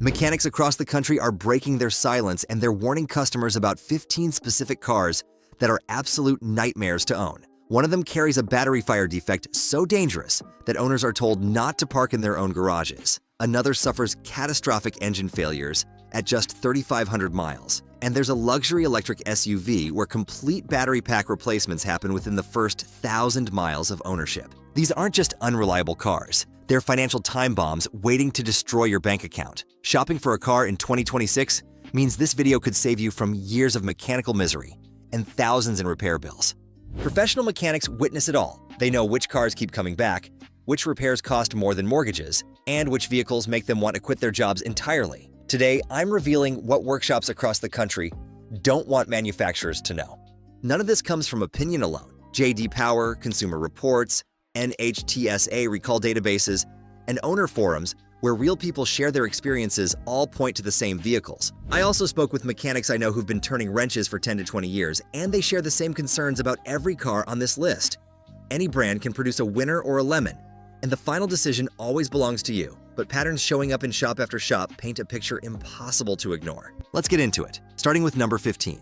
Mechanics across the country are breaking their silence and they're warning customers about 15 specific cars that are absolute nightmares to own. One of them carries a battery fire defect so dangerous that owners are told not to park in their own garages. Another suffers catastrophic engine failures at just 3,500 miles. And there's a luxury electric SUV where complete battery pack replacements happen within the first 1,000 miles of ownership. These aren't just unreliable cars. They're financial time bombs waiting to destroy your bank account. Shopping for a car in 2026 means this video could save you from years of mechanical misery and thousands in repair bills. Professional mechanics witness it all. They know which cars keep coming back, which repairs cost more than mortgages, and which vehicles make them want to quit their jobs entirely. Today, I'm revealing what workshops across the country don't want manufacturers to know. None of this comes from opinion alone. J.D. Power, Consumer Reports, NHTSA recall databases, and owner forums where real people share their experiences all point to the same vehicles. I also spoke with mechanics I know who've been turning wrenches for 10 to 20 years, and they share the same concerns about every car on this list. Any brand can produce a winner or a lemon, and the final decision always belongs to you. But patterns showing up in shop after shop paint a picture impossible to ignore. Let's get into it, starting with number 15,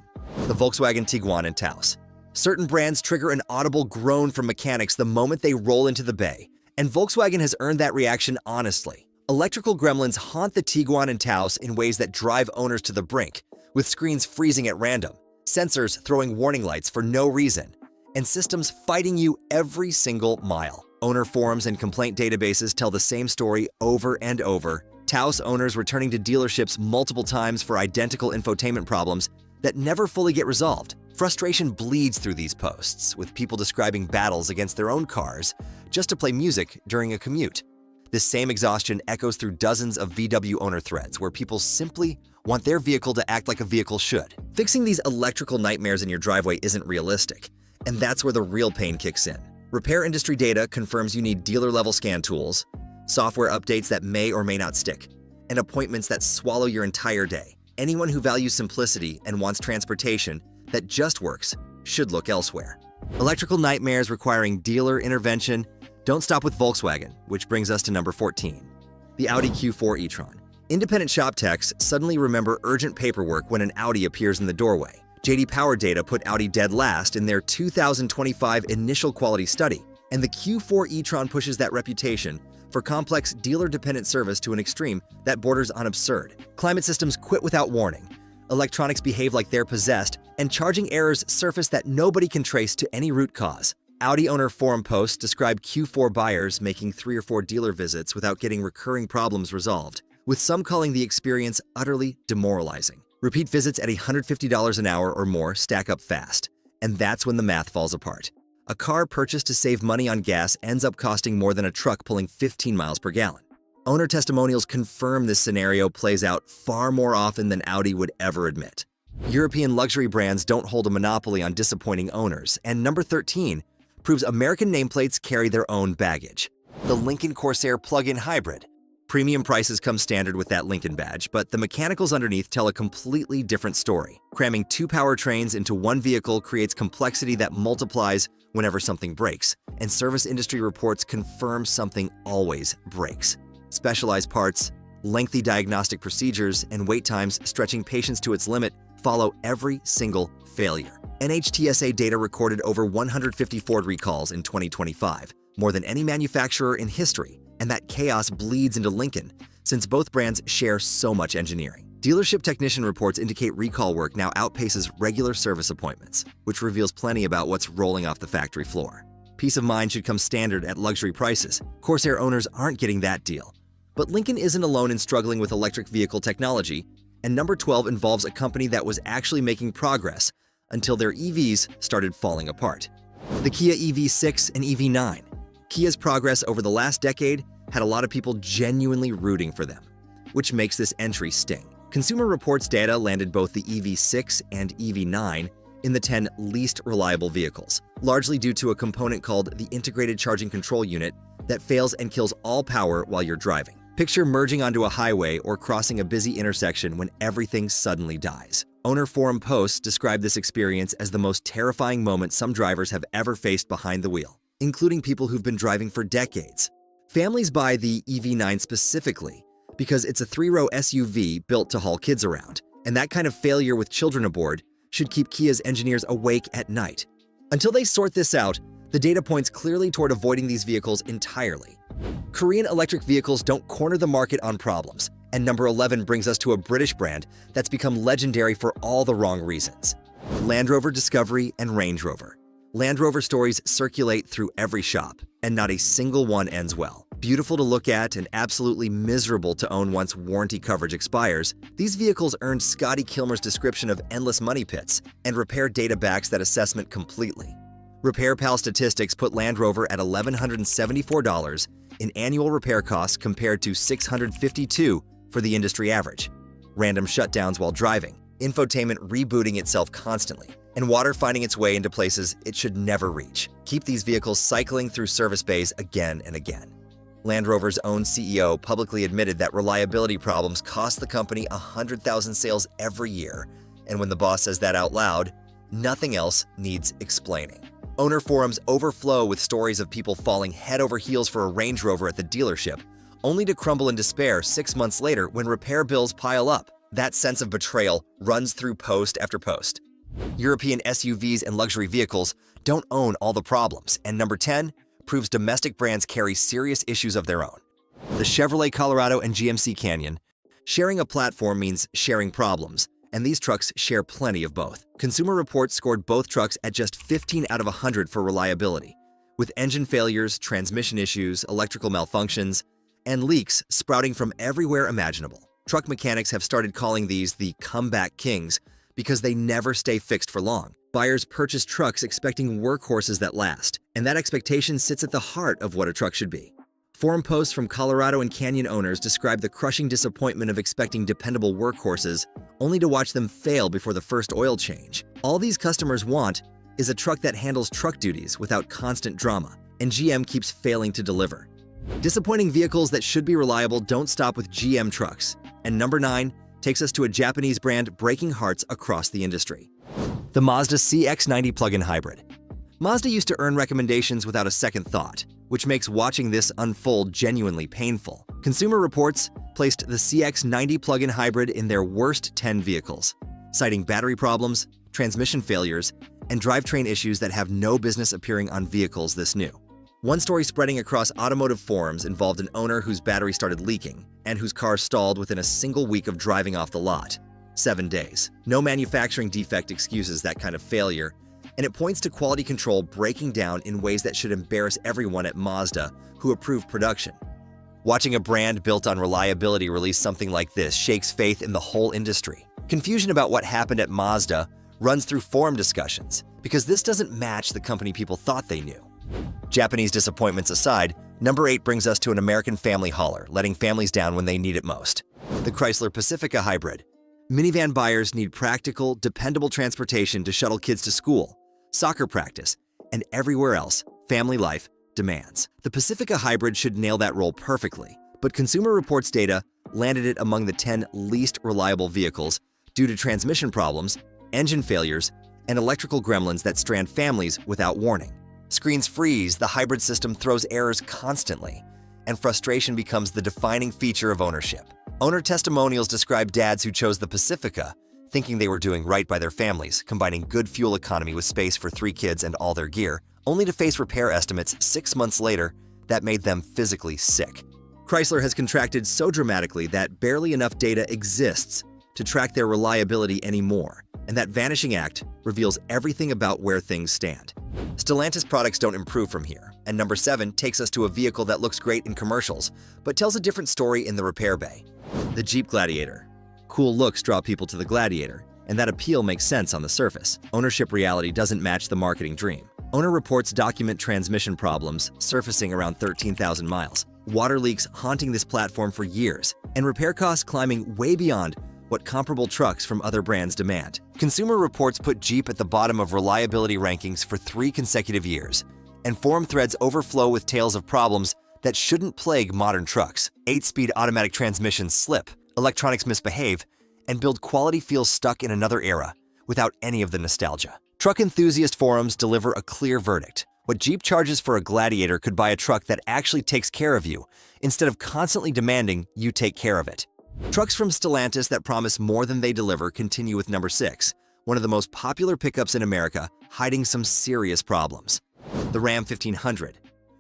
the Volkswagen Tiguan in Taos. Certain brands trigger an audible groan from mechanics the moment they roll into the bay, and Volkswagen has earned that reaction honestly. Electrical gremlins haunt the Tiguan in Taos in ways that drive owners to the brink, with screens freezing at random, sensors throwing warning lights for no reason, and systems fighting you every single mile. Owner forums and complaint databases tell the same story over and over. Taos owners returning to dealerships multiple times for identical infotainment problems that never fully get resolved. Frustration bleeds through these posts, with people describing battles against their own cars just to play music during a commute. This same exhaustion echoes through dozens of VW owner threads where people simply want their vehicle to act like a vehicle should. Fixing these electrical nightmares in your driveway isn't realistic, and that's where the real pain kicks in. Repair industry data confirms you need dealer-level scan tools, software updates that may or may not stick, and appointments that swallow your entire day. Anyone who values simplicity and wants transportation that just works should look elsewhere. Electrical nightmares requiring dealer intervention don't stop with Volkswagen, which brings us to number 14, the Audi Q4 e-tron. Independent shop techs suddenly remember urgent paperwork when an Audi appears in the doorway. J.D. Power data put Audi dead last in their 2025 initial quality study, and the Q4 e-tron pushes that reputation for complex dealer-dependent service to an extreme that borders on absurd. Climate systems quit without warning, electronics behave like they're possessed, and charging errors surface that nobody can trace to any root cause. Audi owner forum posts describe Q4 buyers making 3 or 4 dealer visits without getting recurring problems resolved, with some calling the experience utterly demoralizing. Repeat visits at $150 an hour or more stack up fast, and that's when the math falls apart. A car purchased to save money on gas ends up costing more than a truck pulling 15 miles per gallon. Owner testimonials confirm this scenario plays out far more often than Audi would ever admit. European luxury brands don't hold a monopoly on disappointing owners, and number 13 proves American nameplates carry their own baggage. The Lincoln Corsair plug-in hybrid. Premium prices come standard with that Lincoln badge, but the mechanicals underneath tell a completely different story. Cramming 2 powertrains into one vehicle creates complexity that multiplies whenever something breaks, and service industry reports confirm something always breaks. Specialized parts, lengthy diagnostic procedures, and wait times stretching patience to its limit follow every single failure. NHTSA data recorded over 150 Ford recalls in 2025, more than any manufacturer in history, and that chaos bleeds into Lincoln, since both brands share so much engineering. Dealership technician reports indicate recall work now outpaces regular service appointments, which reveals plenty about what's rolling off the factory floor. Peace of mind should come standard at luxury prices. Corsair owners aren't getting that deal. But Lincoln isn't alone in struggling with electric vehicle technology, and number 12 involves a company that was actually making progress until their EVs started falling apart. The Kia EV6 and EV9. Kia's progress over the last decade had a lot of people genuinely rooting for them, which makes this entry sting. Consumer Reports data landed both the EV6 and EV9 in the 10 least reliable vehicles, largely due to a component called the Integrated Charging Control Unit that fails and kills all power while you're driving. Picture merging onto a highway or crossing a busy intersection when everything suddenly dies. Owner forum posts describe this experience as the most terrifying moment some drivers have ever faced behind the wheel, including people who've been driving for decades. Families buy the EV9 specifically because it's a 3-row SUV built to haul kids around, and that kind of failure with children aboard should keep Kia's engineers awake at night. Until they sort this out, the data points clearly toward avoiding these vehicles entirely. Korean electric vehicles don't corner the market on problems, and number 11 brings us to a British brand that's become legendary for all the wrong reasons. Land Rover Discovery and Range Rover. Land Rover stories circulate through every shop, and not a single one ends well. Beautiful to look at and absolutely miserable to own once warranty coverage expires, these vehicles earned Scotty Kilmer's description of endless money pits, and repair data backs that assessment completely. RepairPal statistics put Land Rover at $1,174 in annual repair costs compared to $652 for the industry average. Random shutdowns while driving, infotainment rebooting itself constantly, and water finding its way into places it should never reach keep these vehicles cycling through service bays again and again. Land Rover's own CEO publicly admitted that reliability problems cost the company 100,000 sales every year, and when the boss says that out loud, nothing else needs explaining. Owner forums overflow with stories of people falling head over heels for a Range Rover at the dealership, only to crumble in despair 6 months later when repair bills pile up. That sense of betrayal runs through post after post. European SUVs and luxury vehicles don't own all the problems, and number 10 proves domestic brands carry serious issues of their own. The Chevrolet Colorado and GMC Canyon. Sharing a platform means sharing problems, and these trucks share plenty of both. Consumer Reports scored both trucks at just 15 out of 100 for reliability, with engine failures, transmission issues, electrical malfunctions, and leaks sprouting from everywhere imaginable. Truck mechanics have started calling these the comeback kings because they never stay fixed for long. Buyers purchase trucks expecting workhorses that last, and that expectation sits at the heart of what a truck should be. Forum posts from Colorado and Canyon owners describe the crushing disappointment of expecting dependable workhorses only to watch them fail before the first oil change. All these customers want is a truck that handles truck duties without constant drama, and GM keeps failing to deliver. Disappointing vehicles that should be reliable don't stop with GM trucks, and number 9 takes us to a Japanese brand breaking hearts across the industry. The Mazda CX-90 plug-in hybrid. Mazda used to earn recommendations without a second thought, which makes watching this unfold genuinely painful. Consumer Reports placed the CX-90 plug-in hybrid in their worst 10 vehicles, citing battery problems, transmission failures, and drivetrain issues that have no business appearing on vehicles this new. One story spreading across automotive forums involved an owner whose battery started leaking and whose car stalled within a single week of driving off the lot. 7 days. No manufacturing defect excuses that kind of failure, and it points to quality control breaking down in ways that should embarrass everyone at Mazda who approved production. Watching a brand built on reliability release something like this shakes faith in the whole industry. Confusion about what happened at Mazda runs through forum discussions because this doesn't match the company people thought they knew. Japanese disappointments aside, number 8 brings us to an American family hauler, letting families down when they need it most. The Chrysler Pacifica hybrid. Minivan buyers need practical, dependable transportation to shuttle kids to school, soccer practice, and everywhere else family life demands. The Pacifica hybrid should nail that role perfectly, but Consumer Reports data landed it among the 10 least reliable vehicles due to transmission problems, engine failures, and electrical gremlins that strand families without warning. Screens freeze, the hybrid system throws errors constantly, and frustration becomes the defining feature of ownership. Owner testimonials describe dads who chose the Pacifica, thinking they were doing right by their families, combining good fuel economy with space for 3 kids and all their gear, only to face repair estimates 6 months later that made them physically sick. Chrysler has contracted so dramatically that barely enough data exists to track their reliability anymore, and that vanishing act reveals everything about where things stand. Stellantis products don't improve from here, and number 7 takes us to a vehicle that looks great in commercials, but tells a different story in the repair bay. The Jeep Gladiator. Cool looks draw people to the Gladiator, and that appeal makes sense on the surface. Ownership reality doesn't match the marketing dream. Owner reports document transmission problems surfacing around 13,000 miles, water leaks haunting this platform for years, and repair costs climbing way beyond what comparable trucks from other brands demand. Consumer Reports put Jeep at the bottom of reliability rankings for 3 consecutive years, and forum threads overflow with tales of problems that shouldn't plague modern trucks. 8-speed automatic transmissions slip, electronics misbehave, and build quality feels stuck in another era without any of the nostalgia. Truck enthusiast forums deliver a clear verdict. What Jeep charges for a Gladiator could buy a truck that actually takes care of you, instead of constantly demanding you take care of it. Trucks from Stellantis that promise more than they deliver continue with number 6, one of the most popular pickups in America, hiding some serious problems. The Ram 1500.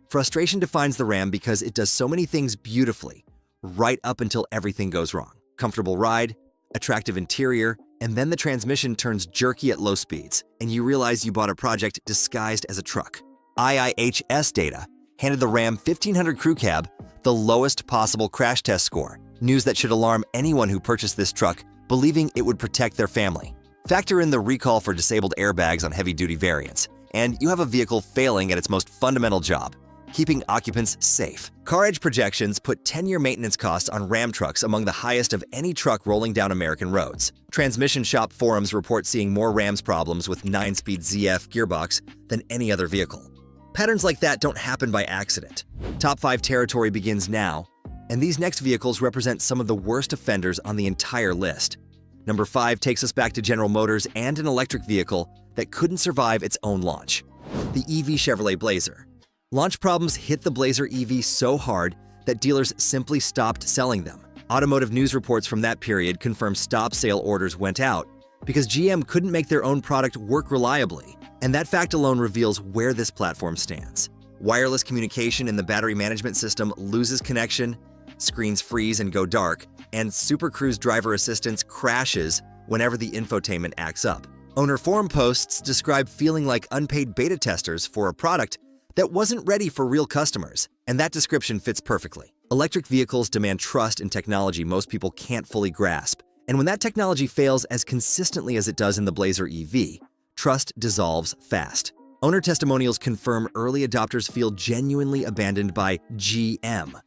Frustration defines the Ram because it does so many things beautifully, right up until everything goes wrong. Comfortable ride, attractive interior, and then the transmission turns jerky at low speeds, and you realize you bought a project disguised as a truck. IIHS data handed the Ram 1500 Crew Cab the lowest possible crash test score, news that should alarm anyone who purchased this truck, believing it would protect their family. Factor in the recall for disabled airbags on heavy-duty variants, and you have a vehicle failing at its most fundamental job, keeping occupants safe. CarEdge projections put 10-year maintenance costs on Ram trucks among the highest of any truck rolling down American roads. Transmission shop forums report seeing more Rams problems with 9-speed ZF gearbox than any other vehicle. Patterns like that don't happen by accident. Top 5 territory begins now, and these next vehicles represent some of the worst offenders on the entire list. Number 5 takes us back to General Motors and an electric vehicle that couldn't survive its own launch. The EV Chevrolet Blazer. Launch problems hit the Blazer EV so hard that dealers simply stopped selling them. Automotive news reports from that period confirm stop sale orders went out because GM couldn't make their own product work reliably, and that fact alone reveals where this platform stands. Wireless communication in the battery management system loses connection, screens freeze and go dark, and Super Cruise driver assistance crashes whenever the infotainment acts up. Owner forum posts describe feeling like unpaid beta testers for a product that wasn't ready for real customers, and that description fits perfectly. Electric vehicles demand trust in technology most people can't fully grasp, and when that technology fails as consistently as it does in the Blazer EV, trust dissolves fast. Owner testimonials confirm early adopters feel genuinely abandoned by GM.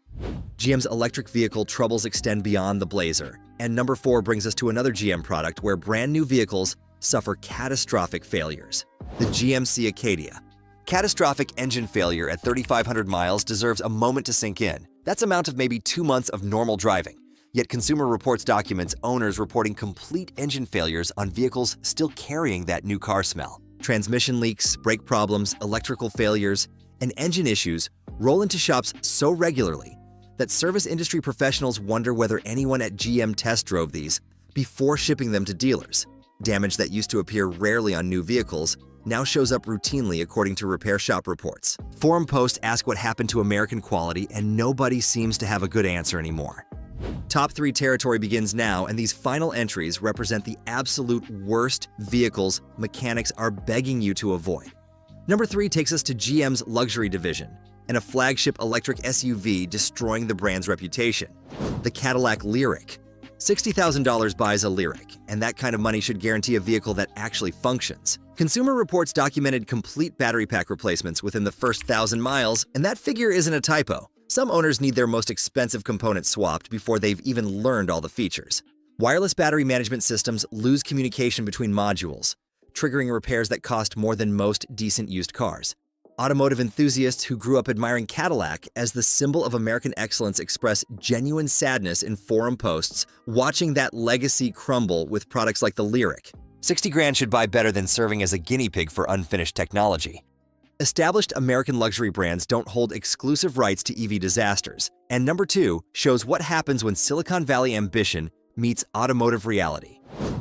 GM's electric vehicle troubles extend beyond the Blazer, and number 4 brings us to another GM product where brand new vehicles suffer catastrophic failures. The GMC Acadia. Catastrophic engine failure at 3,500 miles deserves a moment to sink in. That's amount of maybe 2 months of normal driving. Yet Consumer Reports documents owners reporting complete engine failures on vehicles still carrying that new car smell. Transmission leaks, brake problems, electrical failures, and engine issues roll into shops so regularly that service industry professionals wonder whether anyone at GM test drove these before shipping them to dealers. Damage that used to appear rarely on new vehicles now shows up routinely according to repair shop reports. Forum posts ask what happened to American quality, and nobody seems to have a good answer anymore. Top 3 territory begins now, and these final entries represent the absolute worst vehicles mechanics are begging you to avoid. Number 3 takes us to GM's luxury division, and a flagship electric SUV destroying the brand's reputation. The Cadillac Lyriq. $60,000 buys a Lyriq, and that kind of money should guarantee a vehicle that actually functions. Consumer Reports documented complete battery pack replacements within the first 1,000 miles, and that figure isn't a typo. Some owners need their most expensive components swapped before they've even learned all the features. Wireless battery management systems lose communication between modules, triggering repairs that cost more than most decent used cars. Automotive enthusiasts who grew up admiring Cadillac as the symbol of American excellence express genuine sadness in forum posts, watching that legacy crumble with products like the Lyriq. 60 grand should buy better than serving as a guinea pig for unfinished technology. Established American luxury brands don't hold exclusive rights to EV disasters, and number 2 shows what happens when Silicon Valley ambition meets automotive reality.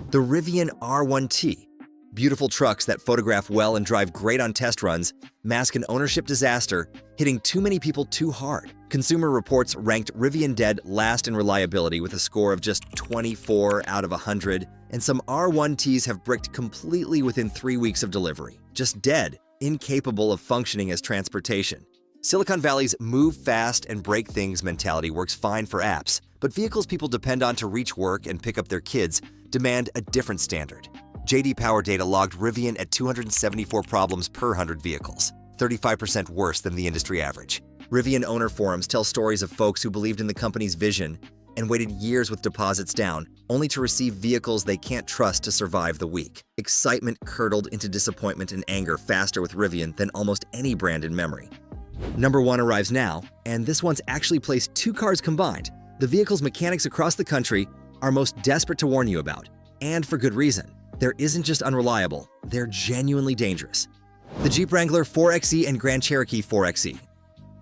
The Rivian R1T. Beautiful trucks that photograph well and drive great on test runs mask an ownership disaster, hitting too many people too hard. Consumer Reports ranked Rivian dead last in reliability with a score of just 24 out of 100, and some R1Ts have bricked completely within 3 weeks of delivery. Just dead, incapable of functioning as transportation. Silicon Valley's move fast and break things mentality works fine for apps, but vehicles people depend on to reach work and pick up their kids demand a different standard. JD Power data logged Rivian at 274 problems per 100 vehicles, 35% worse than the industry average. Rivian owner forums tell stories of folks who believed in the company's vision and waited years with deposits down, only to receive vehicles they can't trust to survive the week. Excitement curdled into disappointment and anger faster with Rivian than almost any brand in memory. Number 1 arrives now, and this one's actually placed 2 cars combined, the vehicles mechanics across the country are most desperate to warn you about, and for good reason. They're isn't just unreliable, they're genuinely dangerous. The Jeep Wrangler 4xe and Grand Cherokee 4xe.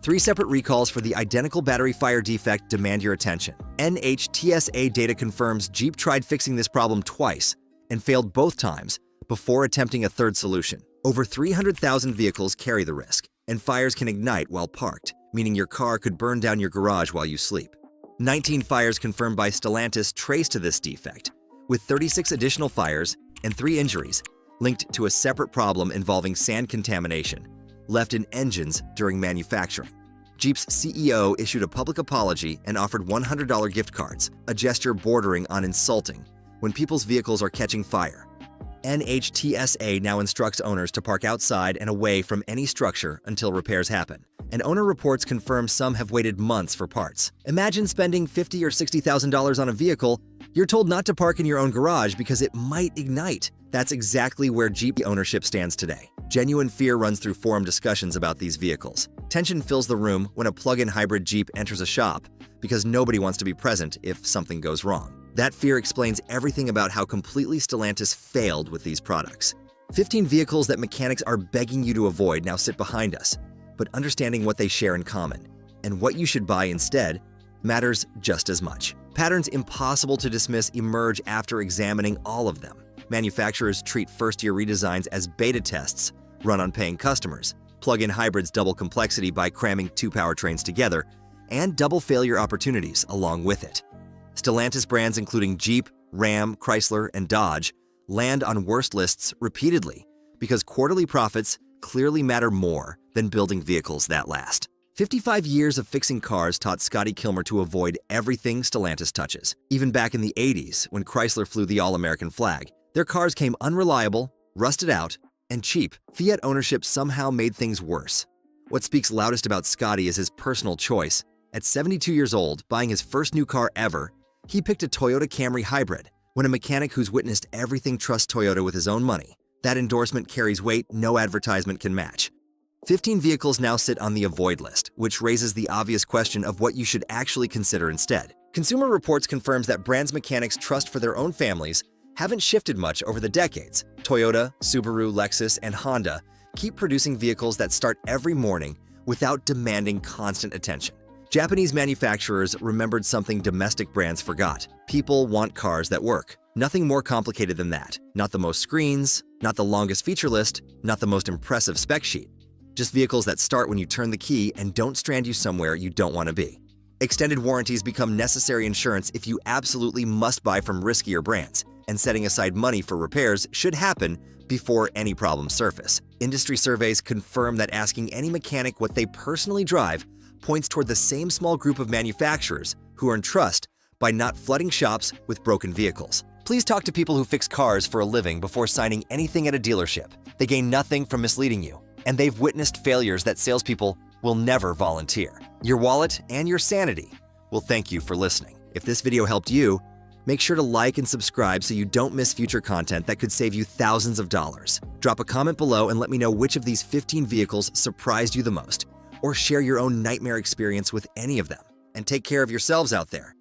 3 separate recalls for the identical battery fire defect demand your attention. NHTSA data confirms Jeep tried fixing this problem twice and failed both times before attempting a third solution. Over 300,000 vehicles carry the risk, and fires can ignite while parked, meaning your car could burn down your garage while you sleep. 19 fires confirmed by Stellantis traced to this defect, with 36 additional fires and 3 injuries linked to a separate problem involving sand contamination left in engines during manufacturing. Jeep's CEO issued a public apology and offered $100 gift cards, a gesture bordering on insulting when people's vehicles are catching fire. NHTSA now instructs owners to park outside and away from any structure until repairs happen, and owner reports confirm some have waited months for parts. Imagine spending $50,000 or $60,000 on a vehicle. You're told not to park in your own garage because it might ignite. That's exactly where Jeep ownership stands today. Genuine fear runs through forum discussions about these vehicles. Tension fills the room when a plug-in hybrid Jeep enters a shop because nobody wants to be present if something goes wrong. That fear explains everything about how completely Stellantis failed with these products. 15 vehicles that mechanics are begging you to avoid now sit behind us, but understanding what they share in common and what you should buy instead matters just as much. Patterns impossible to dismiss emerge after examining all of them. Manufacturers treat first-year redesigns as beta tests run on paying customers. Plug-in hybrids double complexity by cramming 2 powertrains together, and double failure opportunities along with it. Stellantis brands including Jeep, Ram, Chrysler, and Dodge land on worst lists repeatedly because quarterly profits clearly matter more than building vehicles that last. 55 years of fixing cars taught Scotty Kilmer to avoid everything Stellantis touches. Even back in the 80s, when Chrysler flew the all-American flag, their cars came unreliable, rusted out, and cheap. Fiat ownership somehow made things worse. What speaks loudest about Scotty is his personal choice. At 72 years old, buying his first new car ever, he picked a Toyota Camry hybrid. When a mechanic who's witnessed everything trusts Toyota with his own money, that endorsement carries weight no advertisement can match. 15 vehicles now sit on the avoid list, which raises the obvious question of what you should actually consider instead. Consumer Reports confirms that brands mechanics trust for their own families haven't shifted much over the decades. Toyota, Subaru, Lexus, and Honda keep producing vehicles that start every morning without demanding constant attention. Japanese manufacturers remembered something domestic brands forgot. People want cars that work. Nothing more complicated than that. Not the most screens, not the longest feature list, not the most impressive spec sheet. Just vehicles that start when you turn the key and don't strand you somewhere you don't want to be. Extended warranties become necessary insurance if you absolutely must buy from riskier brands, and setting aside money for repairs should happen before any problems surface. Industry surveys confirm that asking any mechanic what they personally drive points toward the same small group of manufacturers who earn trust by not flooding shops with broken vehicles. Please talk to people who fix cars for a living before signing anything at a dealership. They gain nothing from misleading you, and they've witnessed failures that salespeople will never volunteer. Your wallet and your sanity will thank you for listening. If this video helped you, make sure to like and subscribe so you don't miss future content that could save you thousands of dollars. Drop a comment below and let me know which of these 15 vehicles surprised you the most, or share your own nightmare experience with any of them. And take care of yourselves out there.